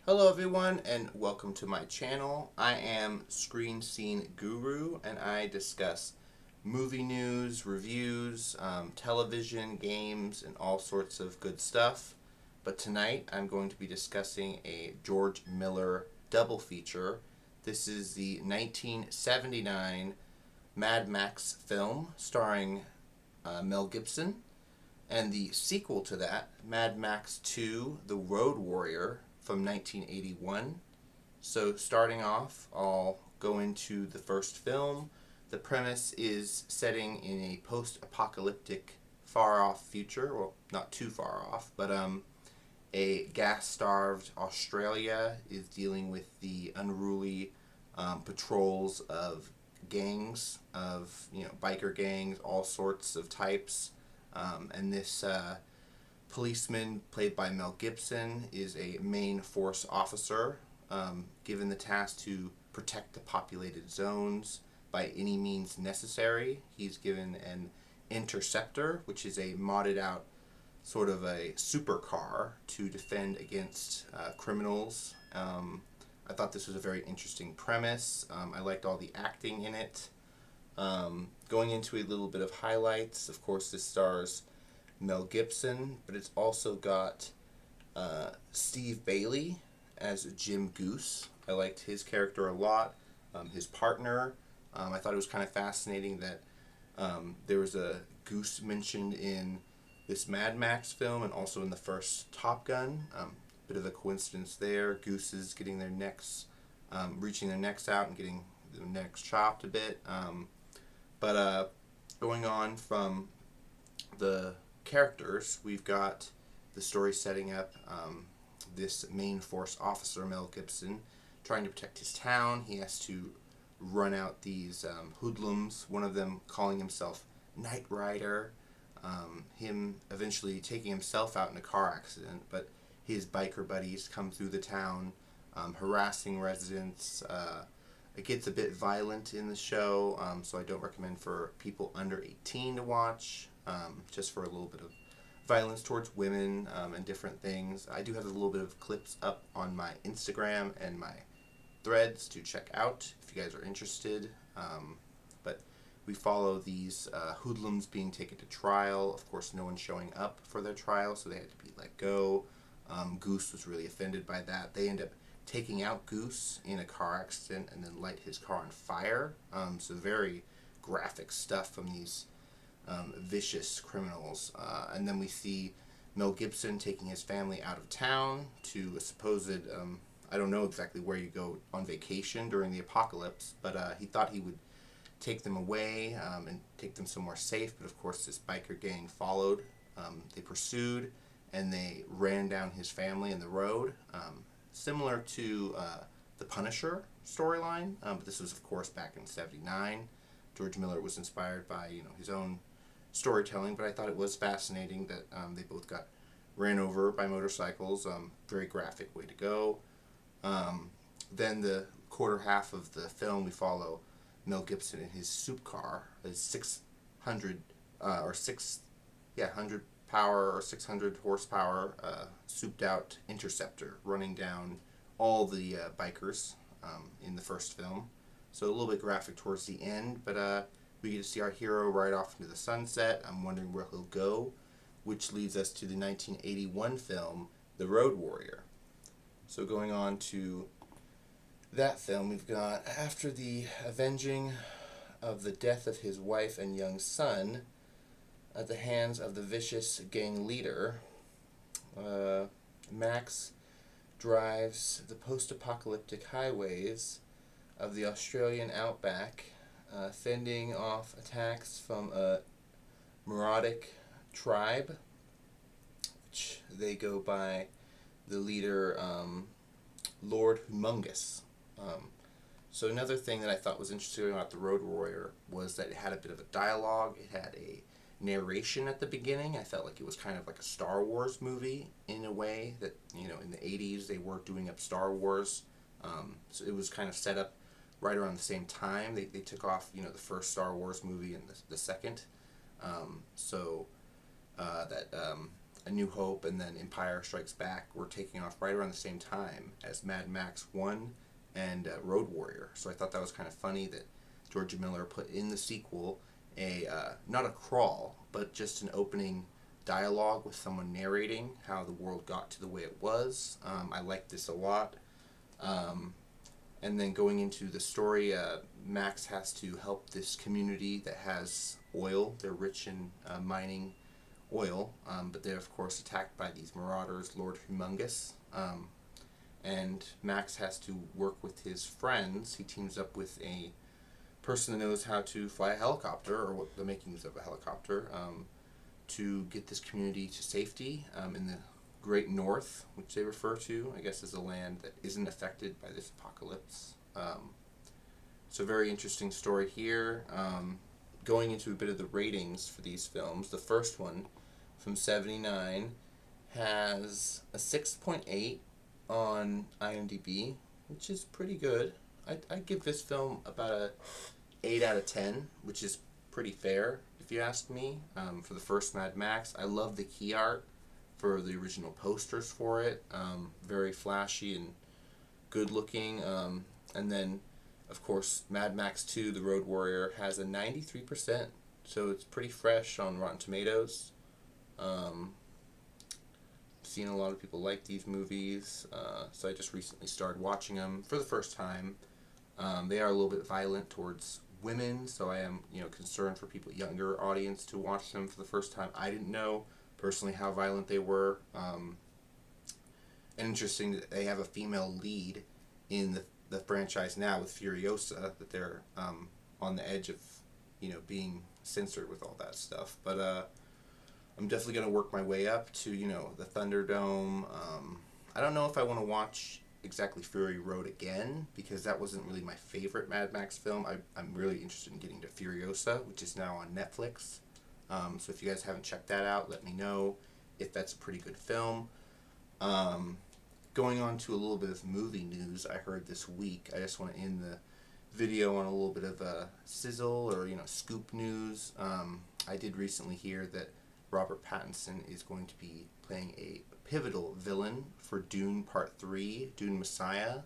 Hello everyone and welcome to my channel. I am Screen Scene Guru and I discuss movie news, reviews, television, games, and all sorts of good stuff. But tonight I'm going to be discussing a George Miller double feature. This is the 1979 Mad Max film starring Mel Gibson, and the sequel to that, Mad Max 2 The Road Warrior from 1981. So, starting off, I'll go into the first film. The premise is setting in a post apocalyptic, far off future. Well, not too far off, but a gas starved Australia is dealing with the unruly patrols of gangs, of biker gangs, all sorts of types. And this policeman, played by Mel Gibson, is a main force officer, given the task to protect the populated zones by any means necessary. He's given an Interceptor, which is a modded out sort of a supercar to defend against criminals. I thought this was a very interesting premise. I liked all the acting in it. Going into a little bit of highlights, of course, this stars Mel Gibson, but it's also got Steve Bailey as Jim Goose. I liked his character a lot. His partner, I thought it was kind of fascinating that there was a goose mentioned in this Mad Max film and also in the first Top Gun. Bit of a coincidence there. Gooses getting their necks, reaching their necks out and getting their necks chopped a bit. But going on from the characters, we've got the story setting up this main force officer, Mel Gibson, trying to protect his town. He has to run out these hoodlums, one of them calling himself Knight Rider, him eventually taking himself out in a car accident, but his biker buddies come through the town, harassing residents. It gets a bit violent in the show, so I don't recommend for people under 18 to watch, just for a little bit of violence towards women and different things. I do have a little bit of clips up on my Instagram and my threads to check out if you guys are interested. But we follow these hoodlums being taken to trial. Of course, no one's showing up for their trial, so they had to be let go. Goose was really offended by that. They end up taking out Goose in a car accident and then light his car on fire. So very graphic stuff from these vicious criminals. And then we see Mel Gibson taking his family out of town to a supposed, I don't know exactly where you go on vacation during the apocalypse, but he thought he would take them away and take them somewhere safe. But of course, this biker gang followed. They pursued and they ran down his family in the road. Similar to the Punisher storyline, but this was, of course, back in '79. George Miller was inspired by his own storytelling, but I thought it was fascinating that they both got ran over by motorcycles. Very graphic way to go. Then the quarter half of the film, we follow Mel Gibson in his soup car, his 600 or 100 power or 600 horsepower souped out Interceptor, running down all the bikers in the first film. So a little bit graphic towards the end, but we get to see our hero ride off into the sunset. I'm wondering where he'll go, which leads us to the 1981 film, The Road Warrior. So going on to that film, we've got, after the avenging of the death of his wife and young son at the hands of the vicious gang leader, Max drives the post-apocalyptic highways of the Australian outback, fending off attacks from a marauding tribe, which they go by the leader, Lord Humongous. So another thing that I thought was interesting about The Road Warrior was that it had a bit of a dialogue. It had a narration at the beginning. I felt like it was kind of like a Star Wars movie in a way that, in the 80s they were doing up Star Wars. So it was kind of set up right around the same time. They took off, the first Star Wars movie and the second. So that A New Hope and then Empire Strikes Back were taking off right around the same time as Mad Max 1 and Road Warrior. So I thought that was kind of funny that George Miller put in the sequel not a crawl, but just an opening dialogue with someone narrating how the world got to the way it was. I liked this a lot. And then going into the story, Max has to help this community that has oil. They're rich in mining oil, but they're of course attacked by these marauders, Lord Humongous. And Max has to work with his friends. He teams up with a person that knows how to fly a helicopter, or what the makings of a helicopter, to get this community to safety in the Great North, which they refer to, I guess, as a land that isn't affected by this apocalypse. So very interesting story here. Going into a bit of the ratings for these films, the first one from 79 has a 6.8 on IMDb, which is pretty good. I'd give this film about a 8 out of 10, which is pretty fair, if you ask me, for the first Mad Max. I love the key art for the original posters for it. Very flashy and good looking. And then, of course, Mad Max 2, The Road Warrior, has a 93%, so it's pretty fresh on Rotten Tomatoes. Seen a lot of people like these movies, so I just recently started watching them for the first time. They are a little bit violent towards women, so I am concerned for people younger audience to watch them for the first time. I didn't know personally how violent they were. And interesting that they have a female lead in the franchise now with Furiosa, that they're on the edge of being censored with all that stuff. But I'm definitely going to work my way up to the Thunderdome. I don't know if I want to watch exactly Fury Road again, because that wasn't really my favorite Mad Max film. I'm really interested in getting to Furiosa, which is now on Netflix. So if you guys haven't checked that out, let me know if that's a pretty good film. Going on to a little bit of movie news I heard this week. I just want to end the video on a little bit of a sizzle or scoop news. I did recently hear that Robert Pattinson is going to be playing a pivotal villain for Dune Part 3, Dune Messiah,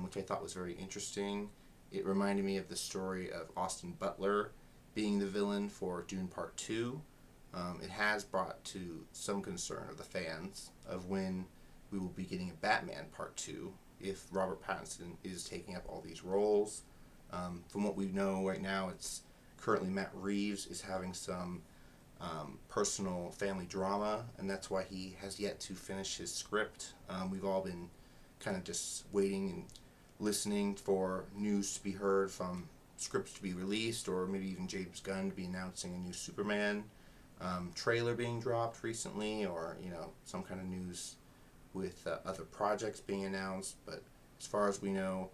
which I thought was very interesting. It reminded me of the story of Austin Butler being the villain for Dune Part 2. It has brought to some concern of the fans of when we will be getting a Batman Part 2 if Robert Pattinson is taking up all these roles. From what we know right now, it's currently Matt Reeves is having some personal family drama, and that's why he has yet to finish his script. We've all been kind of just waiting and listening for news to be heard from scripts to be released, or maybe even James Gunn to be announcing a new Superman trailer being dropped recently, or some kind of news with other projects being announced. But as far as we know,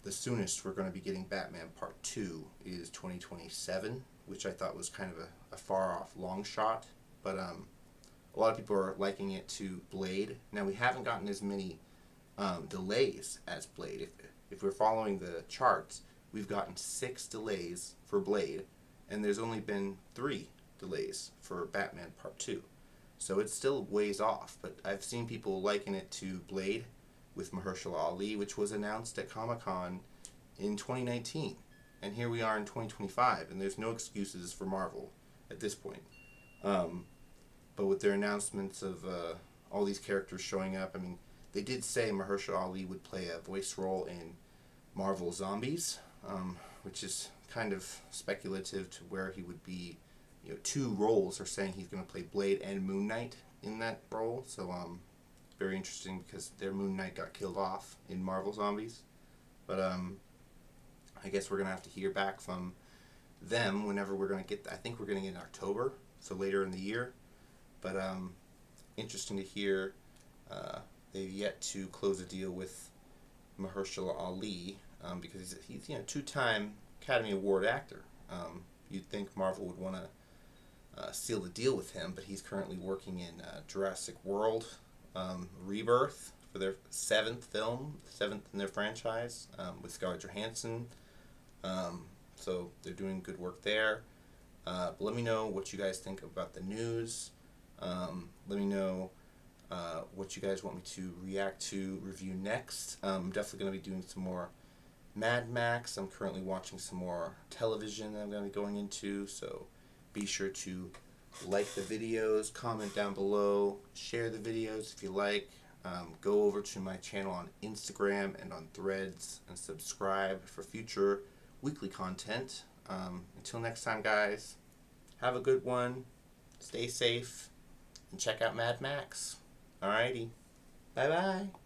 the soonest we're going to be getting Batman Part 2 is 2027, which I thought was kind of a far off long shot, but a lot of people are liking it to Blade. Now, we haven't gotten as many delays as Blade. If we're following the charts, we've gotten 6 delays for Blade, and there's only been 3 delays for Batman Part 2. So it's still ways off, but I've seen people liken it to Blade with Mahershala Ali, which was announced at Comic-Con in 2019. And here we are in 2025, and there's no excuses for Marvel at this point. But with their announcements of all these characters showing up, I mean, they did say Mahershala Ali would play a voice role in Marvel Zombies, which is kind of speculative to where he would be. 2 roles are saying he's going to play Blade and Moon Knight in that role, so very interesting because their Moon Knight got killed off in Marvel Zombies. But I guess we're going to have to hear back from them whenever we're going to get. I think we're going to get in October, so later in the year. But interesting to hear they've yet to close a deal with Mahershala Ali because he's 2-time Academy Award actor. You'd think Marvel would want to seal the deal with him, but he's currently working in Jurassic World Rebirth for their 7th film, 7th in their franchise, with Scarlett Johansson. So they're doing good work there. But let me know what you guys think about the news. Let me know what you guys want me to react to, review next. I'm definitely going to be doing some more Mad Max. I'm currently watching some more television that I'm going to be going into, so be sure to like the videos, comment down below, share the videos if you like. Go over to my channel on Instagram and on Threads and subscribe for future weekly content. Until next time, guys, have a good one, stay safe, and check out Mad Max. Alrighty, bye-bye.